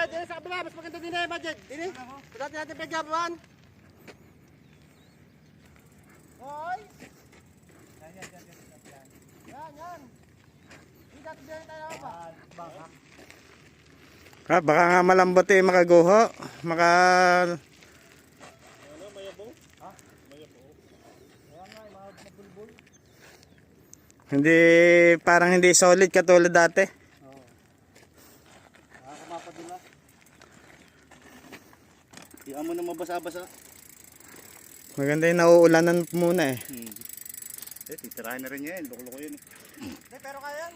Dire sa kabila, mas maganda din eh, budget. Dire. Dati natin paggabuhan. Hoy. Yan. Hindi dati din tayo ba? Baka. Baka nga malambot eh makaguho. Ano, mayabo? Ha? Mayabo. Kaya nga, mga mabulbul. Hindi, parang hindi solid katulad dati. Oo. Nakakamapadula. Iyan mo na mabasa-basa. Maganda yung nauulanan muna eh. Titirahin na rin yan. Loko-loko yun eh. Pero kaya yan.